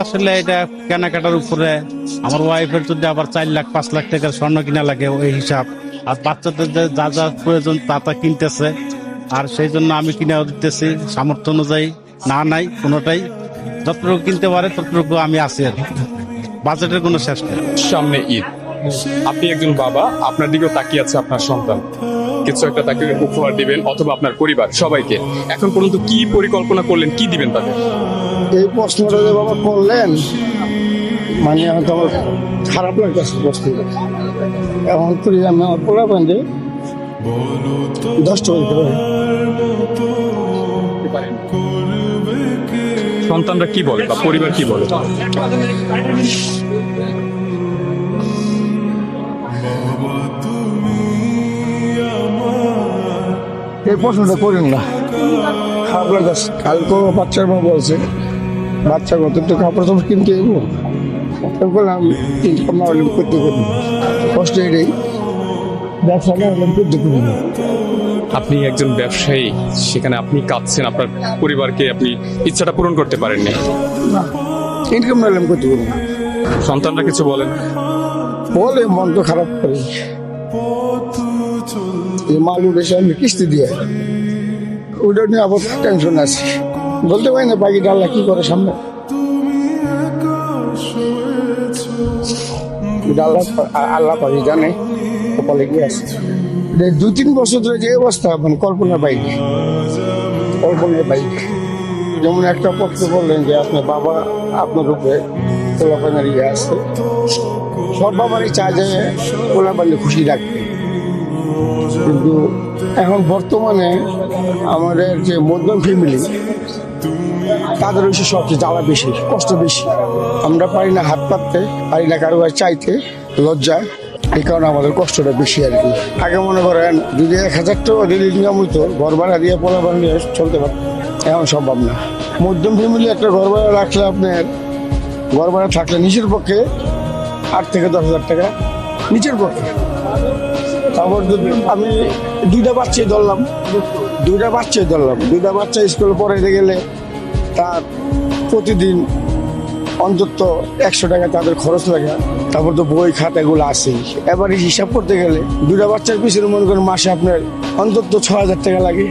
আসলে এটা কেনাকাটার উপরে আমার ওয়াইফের যদি আবার 4 লাখ 5 লাখ টাকার স্বর্ণ কিনা লাগে ওই হিসাব, আর বাচ্চাদের যা যা প্রয়োজন তা তা কিনতেছে, আর সেই জন্য আমি কিনে দিতেছি সামর্থ্য অনুযায়ী। না নাই কোনোটাই, যতটুকু কিনতে পারে ততটুকু আমি আছি আর কি। বাজেটের কোনো শেষ নেই। সামনে ঈদ, আপনি একজন বাবা, আপনার দিকেও তাকিয়ে আছে আপনার সন্তান, কিছু একটা তাকে উপহার দিবেন অথবা আপনার পরিবার সবাইকে। এখন পর্যন্ত কি পরিকল্পনা করলেন, কি দিবেন তাদের? এই প্রশ্নটা যে বাবা করলেন, মানে হয়তো আমার খারাপ লাগতেছে প্রশ্নটা। এখন করি আমি আমার পোলা বান্ধে 10টা বলতে পারি। সন্তানরা কি বলে বা পরিবার কি বলে? এই প্রশ্নটা করেন না, খারাপ লাগতেছে। কালকে বাচ্চার মা বলছে বাচ্চা কত একটু কাপড় চাপড় কিনতে এগো, বললাম ইনকাম না হলে করতে করবো, কষ্ট এটাই, ব্যবসা না হলে করতে করবো। আপনি একজন ব্যবসায়ী, সেখানে আপনি কাঁদছেন, আপনার পরিবারকে আপনি ইচ্ছাটা পূরণ করতে পারেননি। না, ইনকাম না হলে আমি করতে করবো। সন্তানরা কিছু বলেন? বলে মন তো খারাপ করে, এই মালু বেশি আমি কিস্তি দিয়ে ওটা নিয়ে আবার টেনশন আছে, বলতে পারি না বাকি ডাল্লা কি করে সামনে। ডাল্লা আল্লাহ পাখি জানে কপালে কি আছে। 2-3 বছর ধরে যে অবস্থা, মানে কল্পনার বাইরে, কল্পনার বাইরে। যেমন একটা পত্র বললেন যে আপনার বাবা আপনার উপরে পোলাপানের ইয়ে আছে, সব বাবারই চায় যে পোলাপানকে খুশি রাখবে, কিন্তু এখন বর্তমানে আমাদের যে মধ্যম ফ্যামিলি তাদের হচ্ছে সবচেয়ে জ্বালা বেশি, কষ্ট বেশি। আমরা পারি না হাত পাততে, পারি না কারো কাছে চাইতে, লজ্জায়, এই কারণে আমাদের কষ্টটা বেশি আর কি। আগে মনে করেন যদি 1000 টাকা ডেলি ইনকাম হইতো, ঘর ভাড়া দিয়ে পোলাপান নিয়ে চলতে পারত, এখন সম্ভব না। মধ্যম ফ্যামিলি একটা ঘর ভাড়া রাখলে, আপনার ঘর ভাড়া থাকলে নিচের পক্ষে 8 থেকে 10,000 টাকা নিচের পক্ষে। তারপর যদি আমি দুইটা বাচ্চাই ধরলাম, দুইটা বাচ্চা স্কুলে পড়াইতে গেলে তার প্রতিদিন অন্তত 100 টাকা তাদের খরচ লাগে। তারপর তো বই খাতাগুলো আছেই, এবার হিসাব করতে গেলে দুইটা বাচ্চার পিছনে মনে করেন মাসে আপনার অন্তত 6,000 টাকা লাগে।